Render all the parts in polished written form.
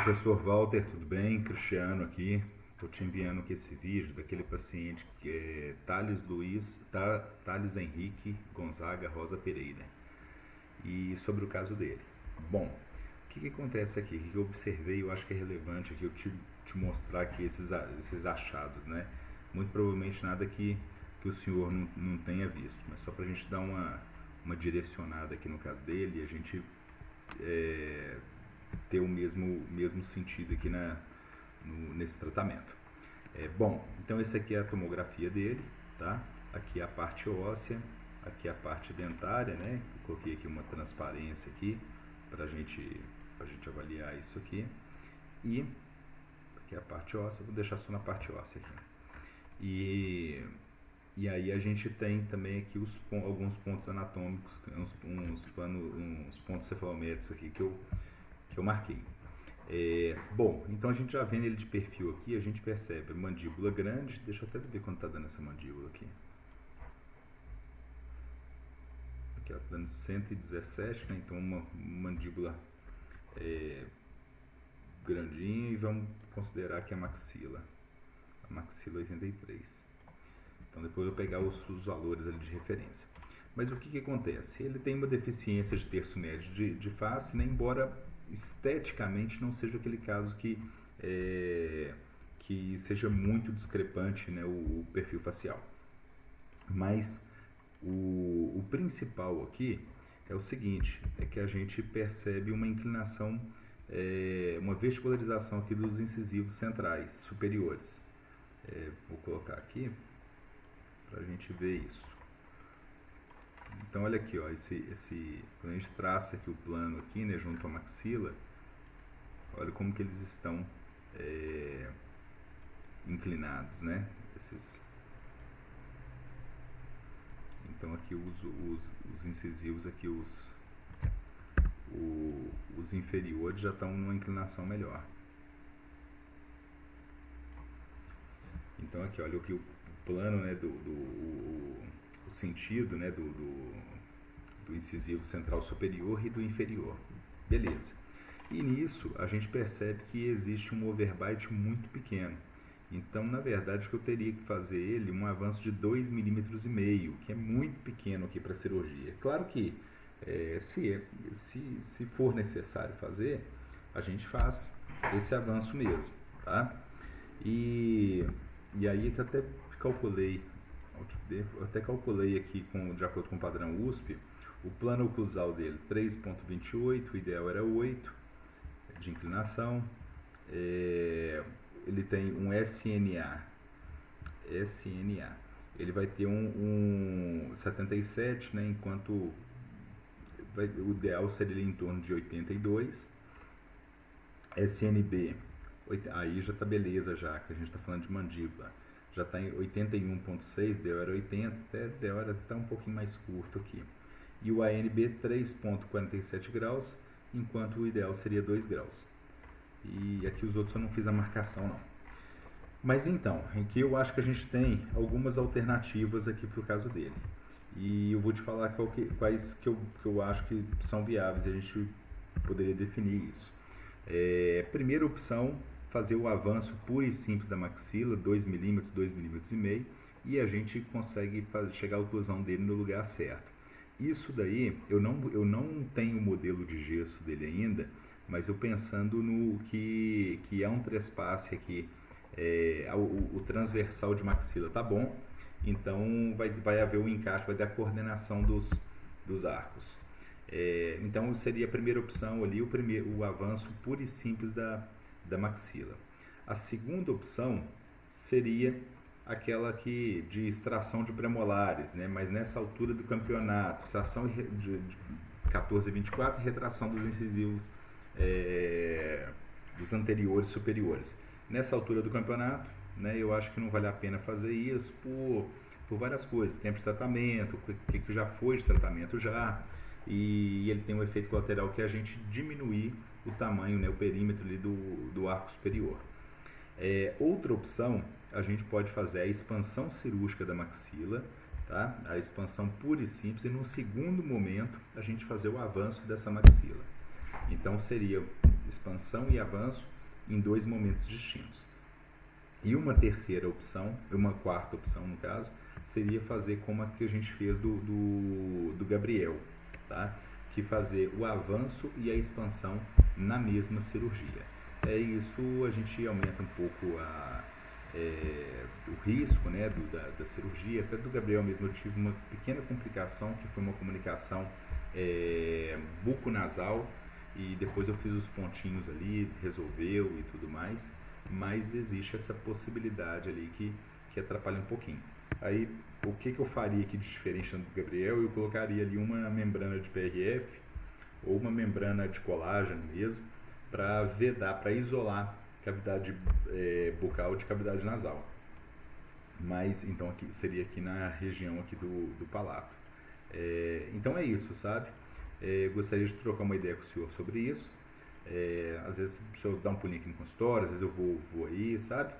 Professor Walter, tudo bem? Cristiano aqui. Estou te enviando aqui esse vídeo daquele paciente que é Thales Henrique Gonzaga Rosa Pereira. E sobre o caso dele. Bom, o que acontece aqui? O que eu observei, eu acho que é relevante aqui eu te mostrar aqui esses achados, né? Muito provavelmente nada que o senhor não tenha visto, mas só para a gente dar uma direcionada aqui no caso dele e a gente ter o mesmo sentido aqui nesse tratamento. Bom, então esse aqui é a tomografia dele, tá? Aqui é a parte óssea, aqui é a parte dentária, né? Eu coloquei aqui uma transparência aqui pra gente avaliar isso aqui. E aqui é a parte óssea, vou deixar só na parte óssea aqui. E aí a gente tem também aqui alguns pontos anatômicos, uns pontos cefalométricos aqui que eu marquei. Bom, então a gente já vendo ele de perfil aqui, a gente percebe a mandíbula grande. Deixa eu até ver quanto está dando essa mandíbula aqui. Aqui está dando 117, né? Então uma mandíbula grandinha, e vamos considerar que a maxila 83. Então depois eu vou pegar os valores ali de referência. Mas o que acontece? Ele tem uma deficiência de terço médio de face, né? Embora esteticamente não seja aquele caso que seja muito discrepante, né, o perfil facial. Mas o principal aqui é o seguinte, é que a gente percebe uma inclinação, uma verticalarização aqui dos incisivos centrais superiores. Vou colocar aqui para a gente ver isso. Então olha aqui, ó, quando a gente traça aqui o plano aqui, né, junto à maxila, olha como que eles estão inclinados, né? Então aqui os incisivos aqui, os inferiores já estão numa inclinação melhor. Então aqui, olha o plano, né, o sentido, né, do incisivo central superior e do inferior. Beleza. E nisso a gente percebe que existe um overbite muito pequeno. Então, na verdade, o que eu teria que fazer ele um avanço de 2,5 mm, que é muito pequeno aqui para cirurgia. Claro que se for necessário fazer, a gente faz esse avanço mesmo, tá? E aí que eu até calculei aqui de acordo com o padrão USP, o plano oclusal dele 3,28, o ideal era 8 de inclinação. Ele tem um SNA, ele vai ter um 77, né, enquanto o ideal seria em torno de 82. SNB, aí já tá beleza, já que a gente está falando de mandíbula, já está em 81,6, ideal era 80, até ideal era até um pouquinho mais curto aqui. E o ANB 3,47 graus, enquanto o ideal seria 2 graus. E aqui os outros eu não fiz a marcação não. Mas então, aqui eu acho que a gente tem algumas alternativas aqui para o caso dele. E eu vou te falar quais que eu acho que são viáveis e a gente poderia definir isso. Primeira opção, fazer o avanço puro e simples da maxila, 2 mm, 2,5 mm, e a gente consegue chegar à oclusão dele no lugar certo. Isso daí, eu não tenho o modelo de gesso dele ainda, mas eu pensando no que é um trespasse aqui, o transversal de maxila tá bom, então vai haver o encaixe, vai ter a coordenação dos arcos. Então seria a primeira opção ali, o avanço puro e simples da maxila. A segunda opção seria aquela de extração de premolares, né? Mas nessa altura do campeonato, extração de 14 a 24 e retração dos incisivos dos anteriores superiores. Nessa altura do campeonato, né, eu acho que não vale a pena fazer isso por várias coisas, tempo de tratamento, o que já foi de tratamento já, e ele tem um efeito colateral que é a gente diminuir o tamanho, né, o perímetro ali do arco superior. Outra opção, a gente pode fazer a expansão cirúrgica da maxila, tá? A expansão pura e simples, e no segundo momento a gente fazer o avanço dessa maxila. Então seria expansão e avanço em 2 momentos distintos. E uma terceira opção, uma quarta opção no caso, seria fazer como a que a gente fez do Gabriel, tá? Que fazer o avanço e a expansão na mesma cirurgia. Isso a gente aumenta um pouco o risco, né, da cirurgia. Até do Gabriel mesmo eu tive uma pequena complicação, que foi uma comunicação buco-nasal, e depois eu fiz os pontinhos ali, resolveu e tudo mais, mas existe essa possibilidade ali que atrapalha um pouquinho. Aí, o que eu faria aqui de diferente do Gabriel? Eu colocaria ali uma membrana de PRF ou uma membrana de colágeno mesmo, para vedar, para isolar cavidade bucal de cavidade nasal. Mas, então, aqui seria aqui na região aqui do palato. Então é isso, sabe? Gostaria de trocar uma ideia com o senhor sobre isso. Às vezes o senhor dá um pulinho aqui no consultório, às vezes eu vou aí, sabe?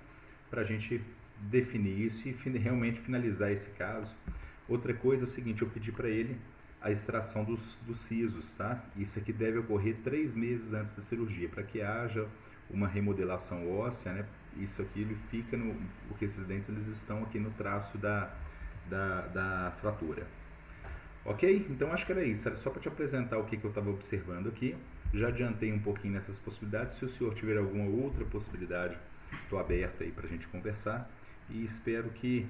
Pra gente definir isso e realmente finalizar esse caso. Outra coisa é o seguinte, eu pedi para ele a extração dos sisos, tá? Isso aqui deve ocorrer 3 meses antes da cirurgia, para que haja uma remodelação óssea, né? Isso aqui ele fica porque esses dentes eles estão aqui no traço da fratura. Ok? Então acho que era isso, era só para te apresentar o que eu estava observando aqui. Já adiantei um pouquinho nessas possibilidades. Se o senhor tiver alguma outra possibilidade, estou aberto aí para a gente conversar, e espero que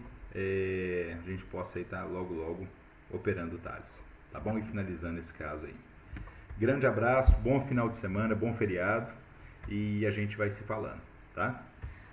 a gente possa estar logo operando o Thales, tá bom? E finalizando esse caso aí. Grande abraço, bom final de semana, bom feriado, e a gente vai se falando, tá?